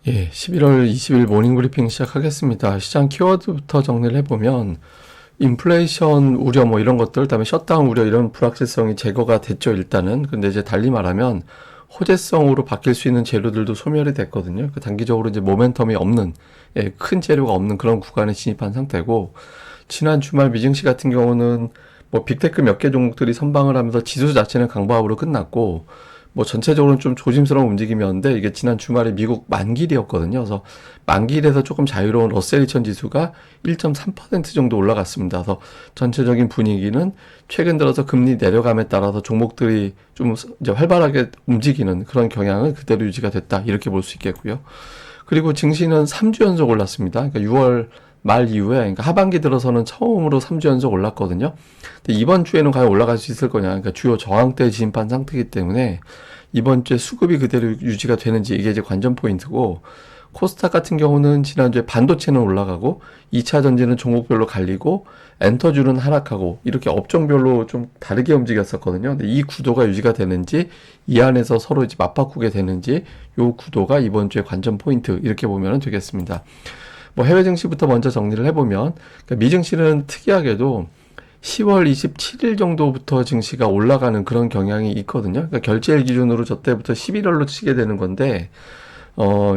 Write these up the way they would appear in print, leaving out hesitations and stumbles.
예, 11월 20일 모닝브리핑 시작하겠습니다. 시장 키워드부터 정리를 해보면 인플레이션 우려 뭐 이런 것들, 그다음에 셧다운 우려 이런 불확실성이 제거가 됐죠, 일단은. 근데 이제 달리 말하면 호재성으로 바뀔 수 있는 재료들도 소멸이 됐거든요. 단기적으로 이제 모멘텀이 없는, 예, 큰 재료가 없는 그런 구간에 진입한 상태고, 지난 주말 미증시 같은 경우는 뭐 빅테크 몇 개 종목들이 선방을 하면서 지수 자체는 강보합으로 끝났고, 뭐 전체적으로는 좀 조심스러운 움직임이었는데, 이게 지난 주말에 미국 만길이었거든요. 그래서 만길에서 조금 자유로운 러셀 2000 지수가 1.3% 정도 올라갔습니다. 그래서 전체적인 분위기는 최근 들어서 금리 내려감에 따라서 종목들이 좀 이제 활발하게 움직이는 그런 경향은 그대로 유지가 됐다, 이렇게 볼 수 있겠고요. 그리고 증시는 3주 연속 올랐습니다. 그러니까 6월 말 이후에, 그러니까 하반기 들어서는 처음으로 3주 연속 올랐거든요. 근데 이번 주에는 과연 올라갈 수 있을 거냐. 그러니까 주요 저항대에 진입한 상태이기 때문에 이번 주에 수급이 그대로 유지가 되는지, 이게 이제 관전 포인트고, 코스닥 같은 경우는 지난주에 반도체는 올라가고 2차 전지는 종목별로 갈리고 엔터주는 하락하고 이렇게 업종별로 좀 다르게 움직였었거든요. 근데 이 구도가 유지가 되는지, 이 안에서 서로 이제 맞바꾸게 되는지, 요 구도가 이번 주에 관전 포인트, 이렇게 보면 되겠습니다. 뭐 해외 증시부터 먼저 정리를 해보면, 그러니까 미 증시는 특이하게도 10월 27일 정도부터 증시가 올라가는 그런 경향이 있거든요. 그러니까 결제일 기준으로 저 때부터 11월로 치게 되는 건데,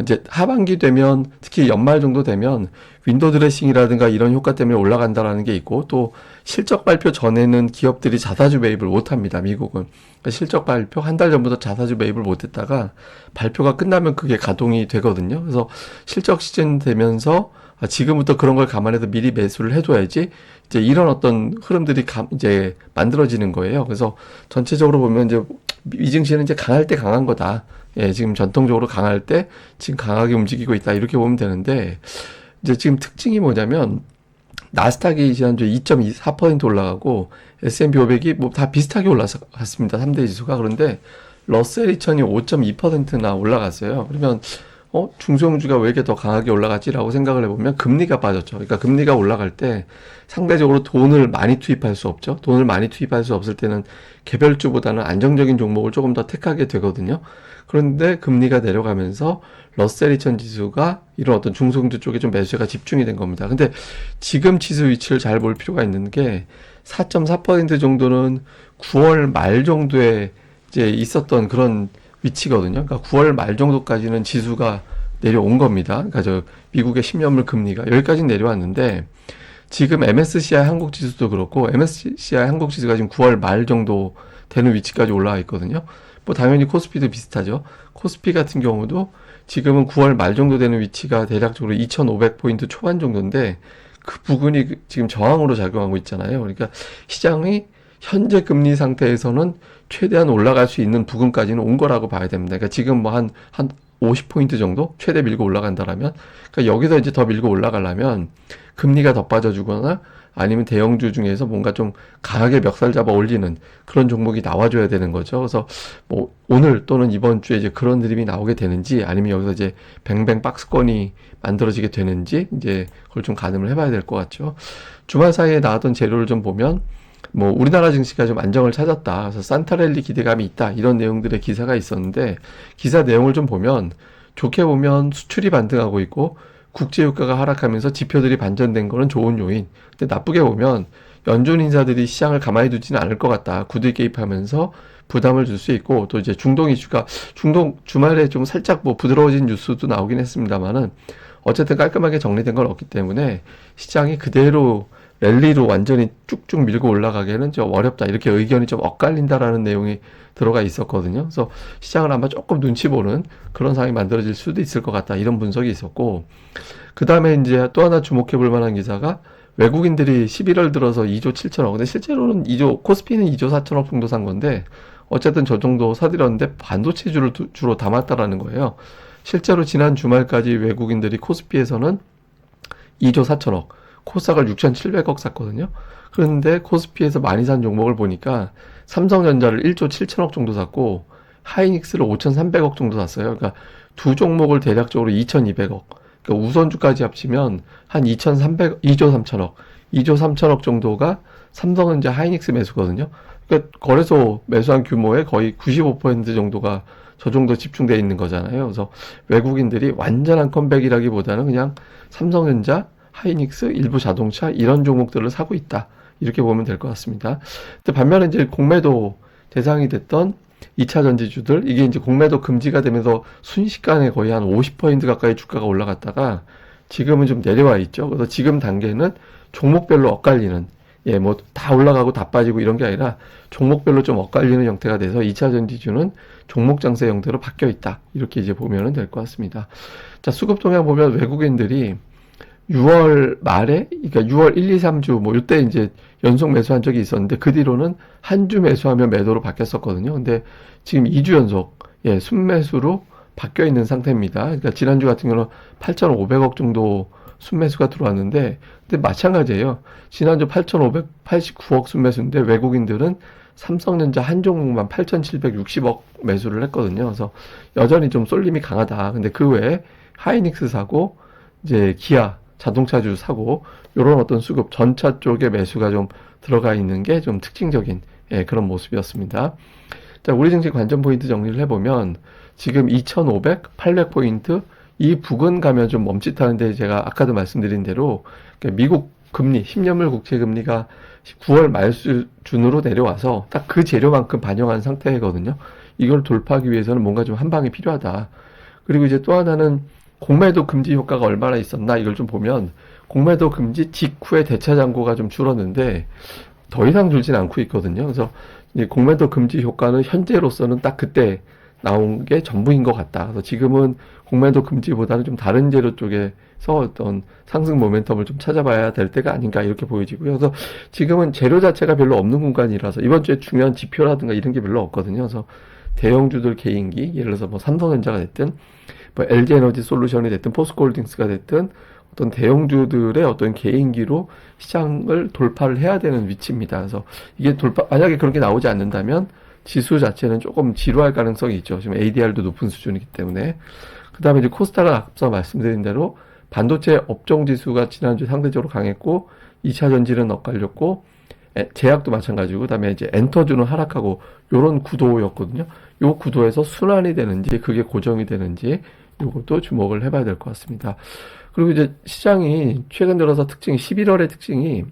이제 하반기 되면, 특히 연말 정도 되면 윈도우 드레싱이라든가 이런 효과 때문에 올라간다라는 게 있고, 또 실적 발표 전에는 기업들이 자사주 매입을 못 합니다, 미국은. 그러니까 실적 발표 한 달 전부터 자사주 매입을 못 했다가 발표가 끝나면 그게 가동이 되거든요. 그래서 실적 시즌 되면서 지금부터 그런 걸 감안해서 미리 매수를 해둬야지, 이제 이런 어떤 흐름들이 이제 만들어지는 거예요. 그래서 전체적으로 보면 이제 미증시는 이제 강할 때 강한 거다. 예, 지금 전통적으로 강할 때 지금 강하게 움직이고 있다, 이렇게 보면 되는데, 이제 지금 특징이 뭐냐면, 나스닥이 지난주에 2.24% 올라가고 S&P 500이 뭐 다 비슷하게 올라갔습니다. 3대 지수가. 그런데 러셀 2000이 5.2%나 올라갔어요. 그러면 중소형주가 왜 이렇게 더 강하게 올라갔지라고 생각을 해보면 금리가 빠졌죠. 그러니까 금리가 올라갈 때 상대적으로 돈을 많이 투입할 수 없죠. 돈을 많이 투입할 수 없을 때는 개별주보다는 안정적인 종목을 조금 더 택하게 되거든요. 그런데 금리가 내려가면서 러셀 2000 지수가 이런 어떤 중소형주 쪽에 좀 매수가 집중이 된 겁니다. 근데 지금 지수 위치를 잘 볼 필요가 있는 게, 4.4% 정도는 9월 말 정도에 이제 있었던 그런 위치거든요. 그러니까 9월 말 정도까지는 지수가 내려온 겁니다. 그러니까 저 미국의 10년물 금리가 여기까지 내려왔는데, 지금 MSCI 한국 지수도 그렇고 MSCI 한국 지수가 지금 9월 말 정도 되는 위치까지 올라와 있거든요. 뭐 당연히 코스피도 비슷하죠. 코스피 같은 경우도 지금은 9월 말 정도 되는 위치가 대략적으로 2,500포인트 초반 정도인데, 그 부근이 지금 저항으로 작용하고 있잖아요. 그러니까 시장이 현재 금리 상태에서는 최대한 올라갈 수 있는 부근까지는 온 거라고 봐야 됩니다. 그러니까 지금 뭐 한 50포인트 정도 최대 밀고 올라간다라면, 그러니까 여기서 이제 더 밀고 올라가려면 금리가 더 빠져주거나 아니면 대형주 중에서 뭔가 좀 강하게 멱살 잡아 올리는 그런 종목이 나와줘야 되는 거죠. 그래서 뭐 오늘 또는 이번 주에 이제 그런 드림이 나오게 되는지, 아니면 여기서 이제 뱅뱅 박스권이 만들어지게 되는지, 이제 그걸 좀 가늠을 해봐야 될 것 같죠. 주말 사이에 나왔던 재료를 좀 보면, 뭐 우리나라 증시가 좀 안정을 찾았다, 그래서 산타랠리 기대감이 있다, 이런 내용들의 기사가 있었는데, 기사 내용을 좀 보면, 좋게 보면 수출이 반등하고 있고 국제유가가 하락하면서 지표들이 반전된 거는 좋은 요인. 근데 나쁘게 보면 연준 인사들이 시장을 가만히 두지는 않을 것 같다, 구두 개입하면서 부담을 줄 수 있고, 또 이제 중동 이슈가, 중동 주말에 좀 살짝 뭐 부드러워진 뉴스도 나오긴 했습니다만은 어쨌든 깔끔하게 정리된 건 없기 때문에 시장이 그대로 랠리로 완전히 쭉쭉 밀고 올라가기에는 좀 어렵다, 이렇게 의견이 좀 엇갈린다라는 내용이 들어가 있었거든요. 그래서 시장을 아마 조금 눈치 보는 그런 상황이 만들어질 수도 있을 것 같다, 이런 분석이 있었고, 그 다음에 이제 또 하나 주목해 볼 만한 기사가, 외국인들이 11월 들어서 2조 7천억, 근데 실제로는 2조, 코스피는 2조 4천억 정도 산 건데, 어쨌든 저 정도 사들였는데 반도체주를 주로 담았다라는 거예요. 실제로 지난 주말까지 외국인들이 코스피에서는 2조 4천억, 코스닥을 6,700억 샀거든요. 그런데 코스피에서 많이 산 종목을 보니까 삼성전자를 1조 7천억 정도 샀고 하이닉스를 5,300억 정도 샀어요. 그러니까 두 종목을 대략적으로 2,200억. 그러니까 우선주까지 합치면 한 2,300, 2조 3천억, 2조 3천억 정도가 삼성전자 하이닉스 매수거든요. 그러니까 거래소 매수한 규모의 거의 95% 정도가 저 정도 집중되어 있는 거잖아요. 그래서 외국인들이 완전한 컴백이라기보다는 그냥 삼성전자, 하이닉스, 일부 자동차 이런 종목들을 사고 있다. 이렇게 보면 될 것 같습니다. 근데 반면에 이제 공매도 대상이 됐던 2차 전지주들, 이게 이제 공매도 금지가 되면서 순식간에 거의 한 50% 가까이 주가가 올라갔다가 지금은 좀 내려와 있죠. 그래서 지금 단계는 종목별로 엇갈리는, 예, 뭐 다 올라가고 다 빠지고 이런 게 아니라 종목별로 좀 엇갈리는 형태가 돼서 2차 전지주는 종목 장세 형태로 바뀌어 있다. 이렇게 이제 보면 될 것 같습니다. 자, 수급 동향 보면 외국인들이 6월 말에, 그러니까 6월 1, 2, 3주, 뭐, 이때 이제 연속 매수한 적이 있었는데, 그 뒤로는 한 주 매수하면 매도로 바뀌었었거든요. 근데 지금 2주 연속, 예, 순매수로 바뀌어 있는 상태입니다. 그러니까 지난주 같은 경우는 8,500억 정도 순매수가 들어왔는데, 근데 마찬가지예요. 지난주 8,589억 순매수인데, 외국인들은 삼성전자 한 종목만 8,760억 매수를 했거든요. 그래서 여전히 좀 쏠림이 강하다. 근데 그 외에 하이닉스 사고, 이제 기아, 자동차주 사고 요런 어떤 수급 전차 쪽에 매수가 좀 들어가 있는 게 좀 특징적인, 예, 그런 모습이었습니다. 자, 우리 증시 관전 포인트 정리를 해보면 지금 2,500, 800포인트 이 부근 가면 좀 멈칫하는데, 제가 아까도 말씀드린 대로 미국 금리, 10년물 국채 금리가 9월 말 수준으로 내려와서 딱 그 재료만큼 반영한 상태거든요. 이걸 돌파하기 위해서는 뭔가 좀 한 방이 필요하다. 그리고 이제 또 하나는 공매도 금지 효과가 얼마나 있었나 이걸 좀 보면, 공매도 금지 직후에 대차 잔고가 좀 줄었는데 더 이상 줄진 않고 있거든요. 그래서 이 공매도 금지 효과는 현재로서는 딱 그때 나온 게 전부인 것 같다. 그래서 지금은 공매도 금지보다는 좀 다른 재료 쪽에서 어떤 상승 모멘텀을 좀 찾아봐야 될 때가 아닌가 이렇게 보여지고요. 그래서 지금은 재료 자체가 별로 없는 공간이라서 이번 주에 중요한 지표라든가 이런 게 별로 없거든요. 그래서 대형주들 개인기, 예를 들어서 뭐 삼성전자가 됐든 뭐 LG에너지 솔루션이 됐든 포스코홀딩스가 됐든 어떤 대형주들의 어떤 개인기로 시장을 돌파를 해야 되는 위치입니다. 그래서 이게 만약에 그런 게 나오지 않는다면 지수 자체는 조금 지루할 가능성이 있죠. 지금 ADR도 높은 수준이기 때문에. 그 다음에 이제 코스닥은 앞서 말씀드린 대로 반도체 업종 지수가 지난주 상대적으로 강했고, 2차 전지는 엇갈렸고, 제약도 마찬가지고, 그 다음에 이제 엔터주는 하락하고, 요런 구도였거든요. 요 구도에서 순환이 되는지, 그게 고정이 되는지, 요것도 주목을 해봐야 될 것 같습니다. 그리고 이제 시장이 최근 들어서 특징이, 11월의 특징이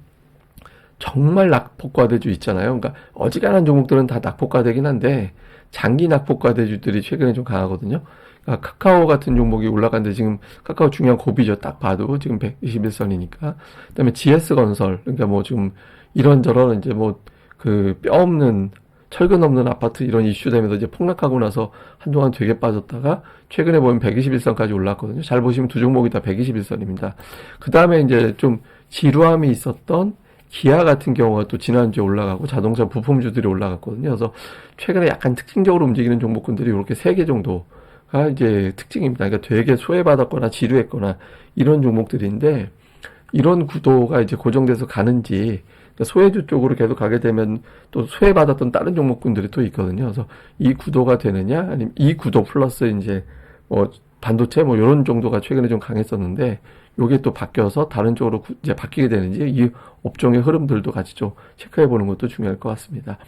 정말 낙폭과대주 있잖아요. 그러니까 어지간한 종목들은 다 낙폭과대긴 한데 장기 낙폭과대주들이 최근에 좀 강하거든요. 그러니까 카카오 같은 종목이 올라갔는데, 지금 카카오 중요한 고비죠. 딱 봐도 지금 121선이니까. 그다음에 GS건설, 그러니까 뭐 지금 이런저런 이제 뭐 그 뼈 없는, 철근 없는 아파트 이런 이슈 되면서 이제 폭락하고 나서 한동안 되게 빠졌다가 최근에 보면 121선까지 올랐거든요. 잘 보시면 두 종목이 다 121선입니다. 그 다음에 이제 좀 지루함이 있었던 기아 같은 경우가 또 지난주에 올라가고, 자동차 부품주들이 올라갔거든요. 그래서 최근에 약간 특징적으로 움직이는 종목군들이 이렇게 3개 정도가 이제 특징입니다. 그러니까 되게 소외받았거나 지루했거나 이런 종목들인데, 이런 구도가 이제 고정돼서 가는지, 그러니까 소외주 쪽으로 계속 가게 되면 또 소외받았던 다른 종목군들이 또 있거든요. 그래서 이 구도가 되느냐, 아니면 이 구도 플러스 이제 뭐 반도체 뭐 이런 정도가 최근에 좀 강했었는데, 요게 또 바뀌어서 다른 쪽으로 이제 바뀌게 되는지, 이 업종의 흐름들도 같이 좀 체크해 보는 것도 중요할 것 같습니다.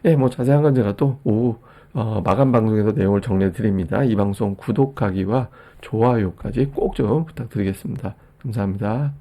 예, 뭐 자세한 건 제가 또 오후 마감 방송에서 내용을 정리해 드립니다. 이 방송 구독하기와 좋아요까지 꼭 좀 부탁드리겠습니다. 감사합니다.